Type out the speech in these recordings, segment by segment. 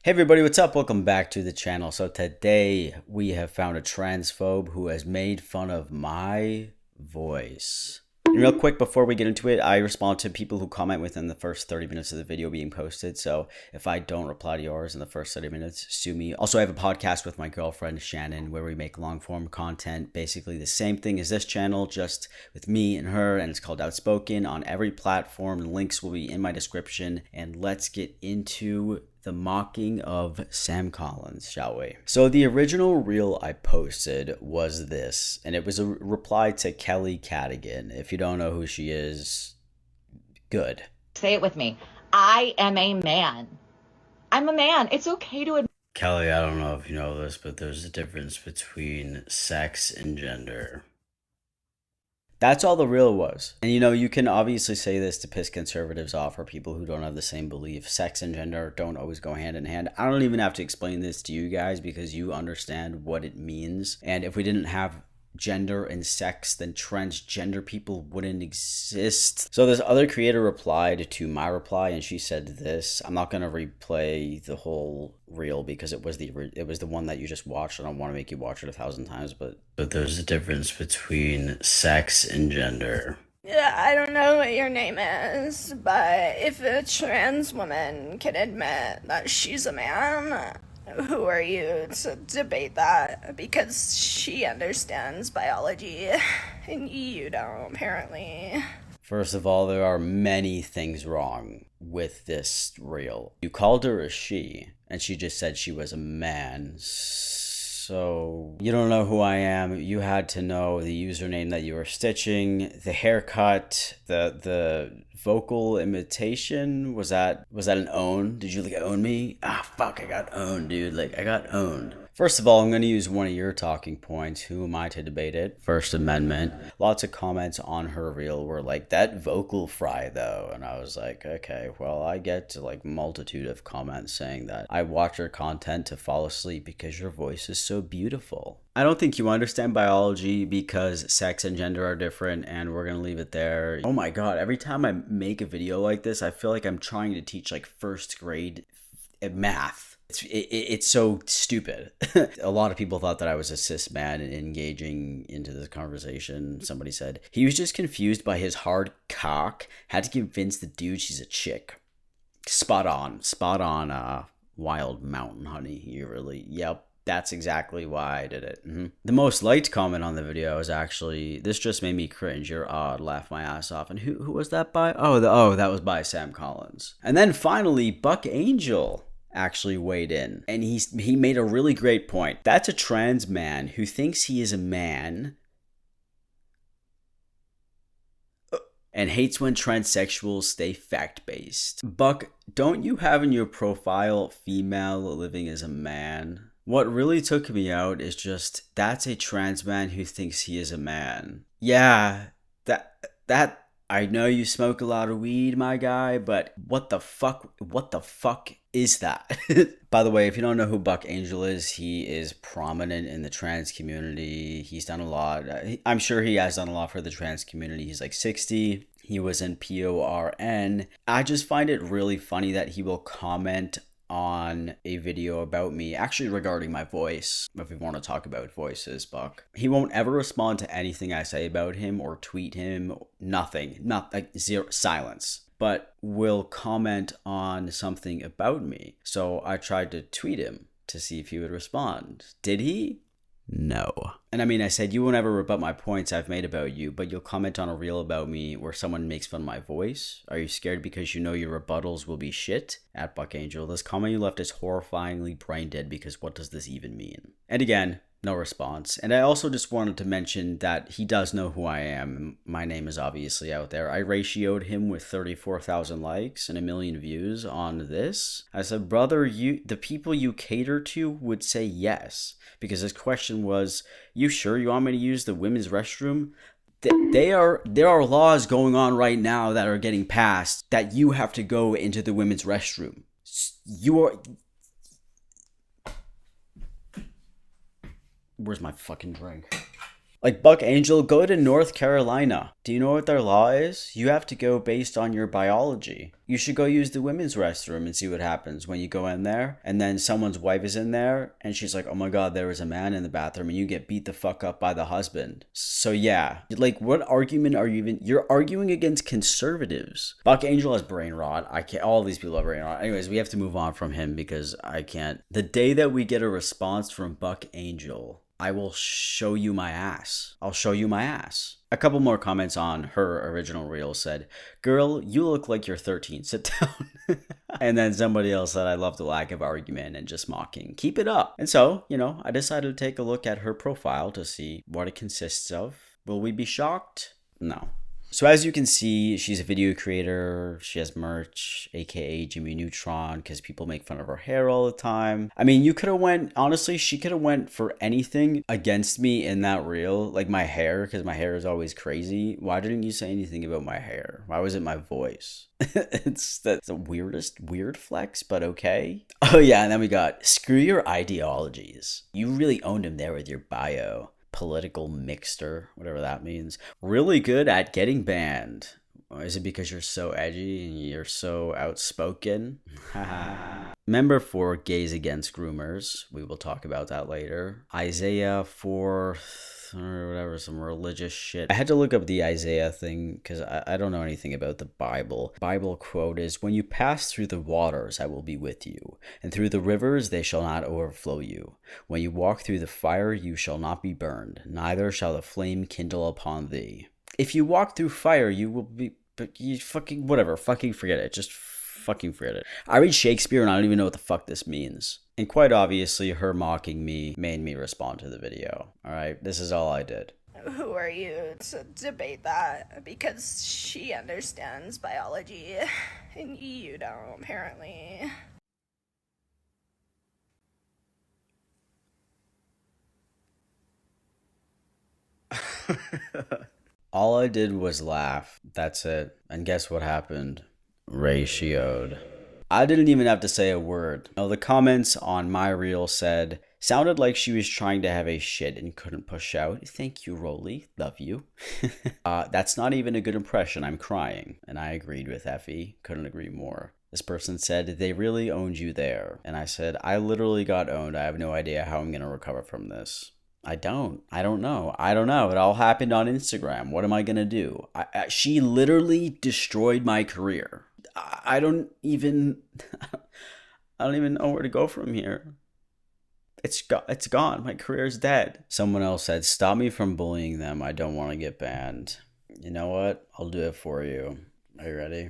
Hey everybody, what's up? Welcome back to the channel. So today we have found a transphobe who has made fun of my voice. And real quick, before we get into it, I respond to people who comment within the first 30 minutes of the video being posted. So if I don't reply to yours in the first 30 minutes, sue me. Also, I have a podcast with my girlfriend, Shannon, where we make long form content. Basically the same thing as this channel, just with me and her, and it's called Outspoken on every platform. Links will be in my description. And let's get into the mocking of Sam Collins, shall we? So the original reel I posted was this, and it was a reply to Kelly Cadigan. If you don't know who she is, good. Say it with me. I am a man. I'm a man. It's okay to admit. Kelly, I don't know if you know this, but there's a difference between sex and gender. That's all the reel was. And you can obviously say this to piss conservatives off or people who don't have the same belief. Sex and gender don't always go hand in hand. I don't even have to explain this to you guys because you understand what it means. And if we didn't have gender and sex, then transgender people wouldn't exist. So this other creator replied to my reply, and she said this. I'm not gonna replay the whole reel because it was the one that you just watched. I don't want to make you watch it 1,000 times, but there's a difference between sex and gender. Yeah, I don't know what your name is, but if a trans woman can admit that she's a man, who are you to debate that? Because she understands biology, and you don't, apparently. First of all, there are many things wrong with this reel. You called her a she, and she just said she was a man. So you don't know who I am. You had to know the username that you were stitching, the haircut, the vocal imitation. Was that an own? Did you own me? Ah, fuck, I got owned, dude. I got owned. First of all, I'm going to use one of your talking points. Who am I to debate it? First Amendment. Lots of comments on her reel were like, that vocal fry though. And I was like, okay, well, I get to multitude of comments saying that I watch your content to fall asleep because your voice is so beautiful. I don't think you understand biology because sex and gender are different, and we're going to leave it there. Oh my God, every time I make a video like this, I feel like I'm trying to teach first grade math. It's so stupid. A lot of people thought that I was a cis man engaging into this conversation. Somebody said he was just confused by his hard cock, had to convince the dude she's a chick. Spot on, Wild Mountain Honey. You really, yep. That's exactly why I did it. The most liked comment on the video is actually, this just made me cringe. You're odd, laugh my ass off. And who was that by? Oh, that was by Sam Collins. And then finally, Buck Angel actually weighed in, and he made a really great point. That's a trans man who thinks he is a man and hates when transsexuals stay fact-based. Buck, don't you have in your profile female living as a man? What really took me out is just, that's a trans man who thinks he is a man. Yeah, that I know you smoke a lot of weed, my guy, but what the fuck is that? By the way, if you don't know who Buck Angel is, he is prominent in the trans community. He's done a lot. I'm sure he has done a lot for the trans community. He's 60. He was in PORN. I just find it really funny that he will comment on a video about me, actually regarding my voice, if we want to talk about voices, Buck. He won't ever respond to anything I say about him or tweet him, nothing, zero, silence, but will comment on something about me. So I tried to tweet him to see if he would respond. Did he? No. And I said, you won't ever rebut my points I've made about you, but you'll comment on a reel about me where someone makes fun of my voice? Are you scared because you know your rebuttals will be shit? At Buck Angel, this comment you left is horrifyingly brain dead because what does this even mean? And again, no response. And I also just wanted to mention that he does know who I am. My name is obviously out there. I ratioed him with 34,000 likes and 1 million views on this. I said, brother, the people you cater to would say yes. Because his question was, you sure you want me to use the women's restroom? There are laws going on right now that are getting passed that you have to go into the women's restroom. Where's my fucking drink? Like, Buck Angel, go to North Carolina. Do you know what their law is? You have to go based on your biology. You should go use the women's restroom and see what happens when you go in there. And then someone's wife is in there and she's like, oh my God, there was a man in the bathroom, and you get beat the fuck up by the husband. So yeah, like, what argument are you even? You're arguing against conservatives. Buck Angel has brain rot. I can't, all these people have brain rot. Anyways, we have to move on from him because I can't. The day that we get a response from Buck Angel, I will show you my ass. I'll show you my ass. A couple more comments on her original reel said, girl, you look like you're 13. Sit down. And then somebody else said, I love the lack of argument and just mocking. Keep it up. And so, I decided to take a look at her profile to see what it consists of. Will we be shocked? No. So as you can see, she's a video creator. She has merch, aka Jimmy Neutron, because people make fun of her hair all the time. I mean, honestly, she could have went for anything against me in that reel, like my hair, because my hair is always crazy. Why didn't you say anything about my hair? Why was it my voice? That's the weirdest weird flex, but okay. Oh yeah, and then we got, screw your ideologies. You really owned him there with your bio. Political mixter, whatever that means. Really good at getting banned. Or is it because you're so edgy and you're so outspoken? Member for Gays Against Groomers. We will talk about that later. Isaiah 4 or whatever, some religious shit. I had to look up the Isaiah thing because I don't know anything about the Bible. Bible quote is, when you pass through the waters, I will be with you, and through the rivers, they shall not overflow you. When you walk through the fire, you shall not be burned, neither shall the flame kindle upon thee. If you walk through fire, you will be, but you fucking, whatever, fucking forget it. Just fucking forget it. I read Shakespeare and I don't even know what the fuck this means. And quite obviously, her mocking me made me respond to the video. Alright, this is all I did. Who are you to debate that? Because she understands biology, and you don't, apparently. All I did was laugh. That's it. And guess what happened? Ratioed. I didn't even have to say a word. The comments on my reel said, sounded like she was trying to have a shit and couldn't push out. Thank you, Rolly. Love you. That's not even a good impression. I'm crying. And I agreed with Effie. Couldn't agree more. This person said, they really owned you there. And I said, I literally got owned. I have no idea how I'm going to recover from this. I don't know. It all happened on Instagram. What am I going to do? She literally destroyed my career. I don't even know where to go from here. It's gone. My career's dead. Someone else said, stop me from bullying them. I don't want to get banned. You know what? I'll do it for you. Are you ready?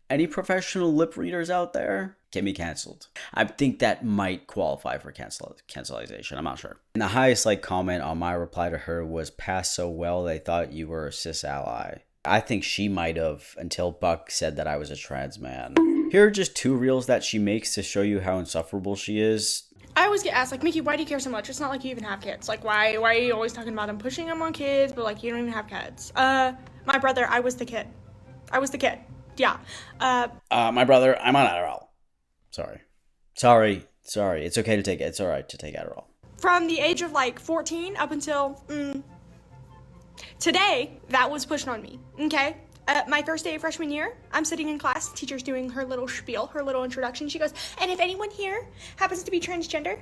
Any professional lip readers out there? Get me canceled. I think that might qualify for cancelization. I'm not sure. And the highest comment on my reply to her was, passed so well they thought you were a cis ally. I think she might have, until Buck said that I was a trans man. Here are just 2 reels that she makes to show you how insufferable she is. I always get asked, Mickey, why do you care so much? It's not like you even have kids. Why are you always talking about them pushing them on kids, but you don't even have kids? My brother, I was the kid. Yeah. My brother, I'm on Adderall. Sorry. It's okay to take it. It's all right to take Adderall. From the age of 14 up until today, that was pushed on me. Okay. My first day of freshman year, I'm sitting in class, the teacher's doing her little spiel, her little introduction. She goes, and if anyone here happens to be transgender,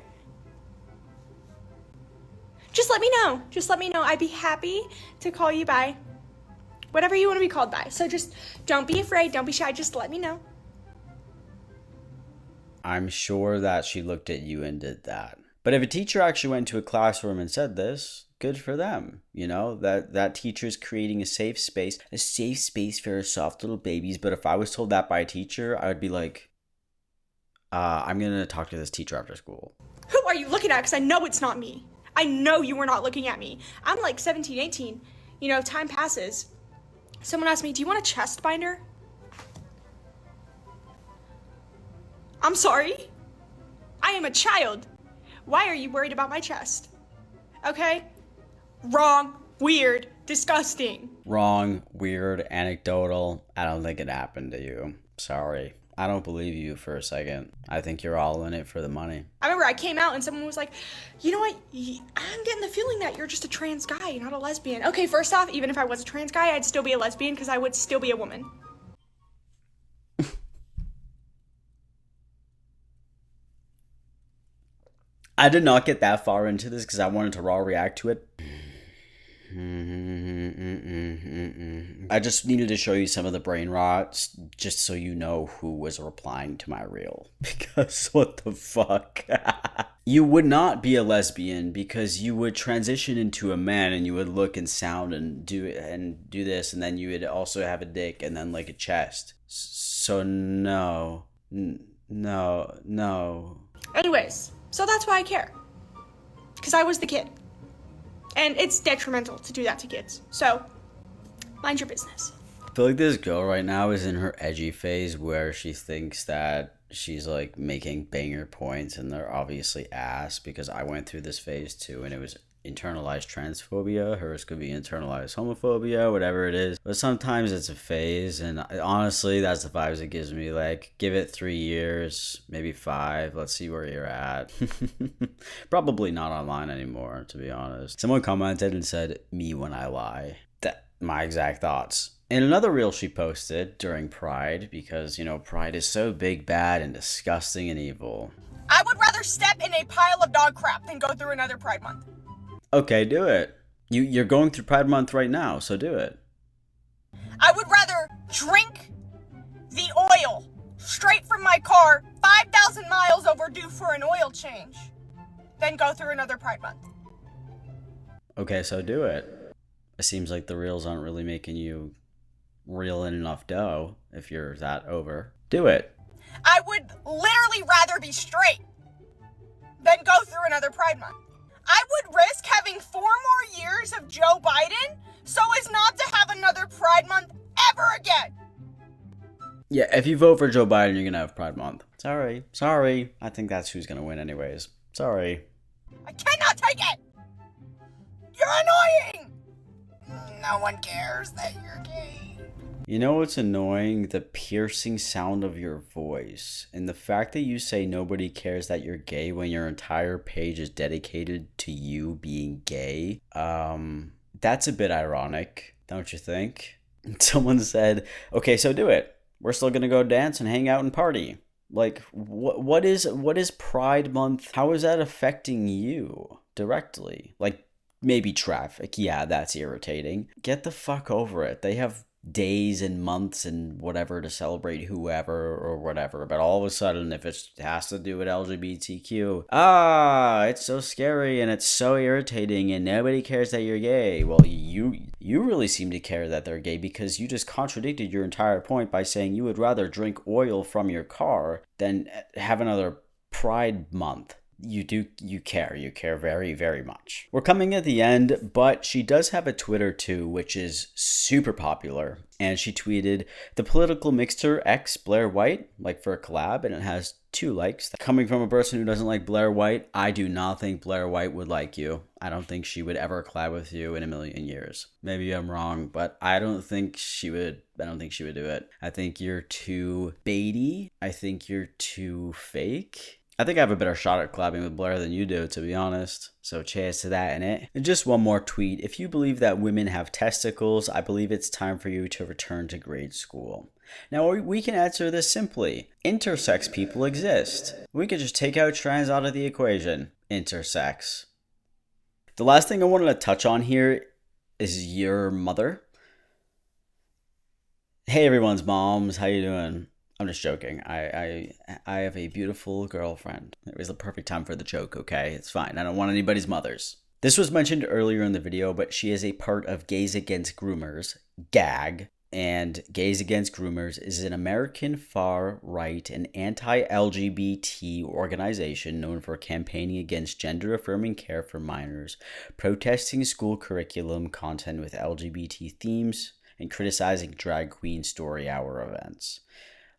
just let me know. I'd be happy to call you by whatever you want to be called by. So just don't be afraid, don't be shy, just let me know. I'm sure that she looked at you and did that. But if a teacher actually went to a classroom and said this, good for them. That teacher's creating a safe space for our soft little babies. But if I was told that by a teacher, I would be like, I'm going to talk to this teacher after school. Who are you looking at? Because I know it's not me. I know you were not looking at me. I'm 17, 18. Time passes. Someone asked me, do you want a chest binder? I'm sorry. I am a child. Why are you worried about my chest? Okay? Wrong. Weird. Disgusting. Wrong, weird, anecdotal. I don't think it happened to you. Sorry. I don't believe you for a second. I think you're all in it for the money. I remember I came out and someone was like, you know what, I'm getting the feeling that you're just a trans guy, not a lesbian. Okay, first off, even if I was a trans guy, I'd still be a lesbian because I would still be a woman. I did not get that far into this because I wanted to raw react to it. I just needed to show you some of the brain rot just so you know who was replying to my reel. Because what the fuck? You would not be a lesbian because you would transition into a man and you would look and sound and do this, and then you would also have a dick and then like a chest. So no. No. Anyways, so that's why I care. Because I was the kid. And it's detrimental to do that to kids. So, mind your business. I feel like this girl right now is in her edgy phase where she thinks that she's like making banger points and they're obviously ass, because I went through this phase too and it was internalized transphobia. Hers could be internalized homophobia, whatever it is. But sometimes it's a phase, and honestly, that's the vibes it gives me. Like, give it 3 years, maybe 5. Let's see where you're at. Probably not online anymore, to be honest. Someone commented and said, "Me when I lie." That my exact thoughts. In another reel she posted during Pride, because, you know, Pride is so big, bad, and disgusting and evil. I would rather step in a pile of dog crap than go through another Pride Month. Okay, do it. You're going through Pride Month right now, so do it. I would rather drink the oil straight from my car 5,000 miles overdue for an oil change than go through another Pride Month. Okay, so do it. It seems like the reels aren't really making you reel in enough dough if you're that over. Do it. I would literally rather be straight than go through another Pride Month. I would risk having 4 more years of Joe Biden so as not to have another Pride Month ever again. Yeah, if you vote for Joe Biden, you're gonna have Pride Month. Sorry. I think that's who's gonna win anyways. Sorry. I cannot take it. You're annoying. No one cares that you're gay. You know what's annoying? The piercing sound of your voice. And the fact that you say nobody cares that you're gay when your entire page is dedicated to you being gay. That's a bit ironic, don't you think? Someone said, okay, so do it. We're still gonna go dance and hang out and party. Like, what is Pride Month? How is that affecting you directly? Like, maybe traffic. Yeah, that's irritating. Get the fuck over it. They have days and months and whatever to celebrate whoever or whatever, but all of a sudden, if it has to do with LGBTQ, it's so scary and it's so irritating and nobody cares that you're gay. Well, you really seem to care that they're gay, because you just contradicted your entire point by saying you would rather drink oil from your car than have another Pride Month. You care very, very much. We're coming at the end, but she does have a Twitter too, which is super popular. And she tweeted, "The political mixture X Blair White, like for a collab," and it has 2 likes. Coming from a person who doesn't like Blair White, I do not think Blair White would like you. I don't think she would ever collab with you in a million years. Maybe I'm wrong, but I don't think she would do it. I think you're too baity. I think you're too fake. I think I have a better shot at collabing with Blair than you do, to be honest. So cheers to that, innit? And just one more tweet. If you believe that women have testicles, I believe it's time for you to return to grade school. Now, we can answer this simply. Intersex people exist. We could just take out trans out of the equation. Intersex. The last thing I wanted to touch on here is your mother. Hey, everyone's moms. How you doing? I'm just joking. I have a beautiful girlfriend. It was the perfect time for the joke, okay? It's fine. I don't want anybody's mothers. This was mentioned earlier in the video, but she is a part of Gays Against Groomers, GAG. And Gays Against Groomers is an American far-right and anti-LGBT organization known for campaigning against gender-affirming care for minors, protesting school curriculum content with LGBT themes, and criticizing drag queen story hour events.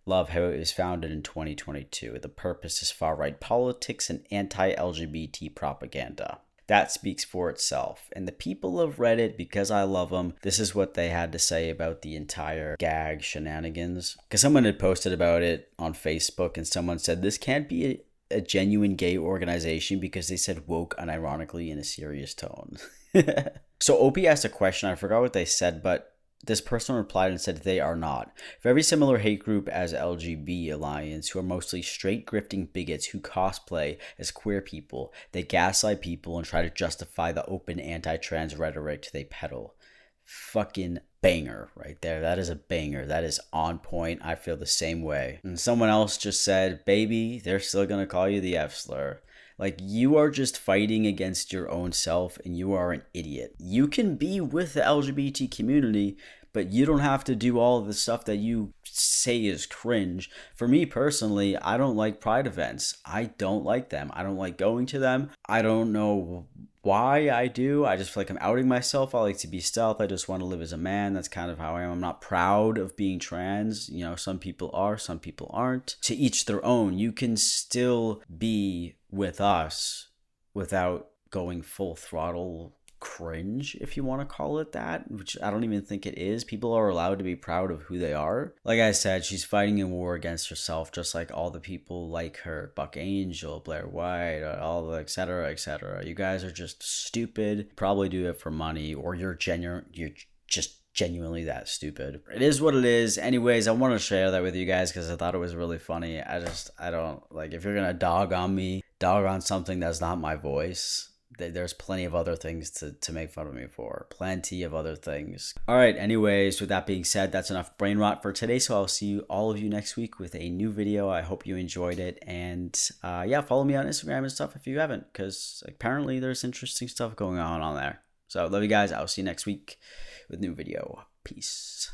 Love how it was founded in 2022. The purpose is far-right politics and anti-LGBT propaganda. That speaks for itself. And the people of Reddit, because I love them, this is what they had to say about the entire gag shenanigans. Because someone had posted about it on Facebook, and someone said, this can't be a genuine gay organization, because they said woke unironically in a serious tone. So Opie asked a question, I forgot what they said, but this person replied and said they are not. Very similar hate group as LGB Alliance, who are mostly straight grifting bigots who cosplay as queer people. They gaslight people and try to justify the open anti-trans rhetoric they peddle. Fucking banger right there. That is a banger. That is on point. I feel the same way. And someone else just said, baby, they're still gonna call you the F slur. Like, you are just fighting against your own self, and you are an idiot. You can be with the LGBT community, but you don't have to do all of the stuff that you say is cringe. For me personally, I don't like pride events. I don't like them. I don't like going to them. I don't know why I do. I just feel like I'm outing myself. I like to be stealth. I just want to live as a man. That's kind of how I am. I'm not proud of being trans. You know, some people are, some people aren't. To each their own. You can still be with us without going full throttle cringe, if you want to call it that, which I don't even think it is. People are allowed to be proud of who they are. Like I said, she's fighting a war against herself, just like all the people like her, Buck Angel, Blair White, all the etc., etc. You guys are just stupid, probably do it for money, or you're just genuinely that stupid. It is what it is. Anyways, I want to share that with you guys because I thought it was really funny. I don't like, if you're gonna dog on me, dog on something that's not my voice. There's plenty of other things to make fun of me for. Plenty of other things. All right, anyways, with that being said, that's enough brain rot for today. So I'll see all of you next week with a new video. I hope you enjoyed it. And yeah, follow me on Instagram and stuff if you haven't, because apparently there's interesting stuff going on there. So love you guys. I'll see you next week with a new video. Peace.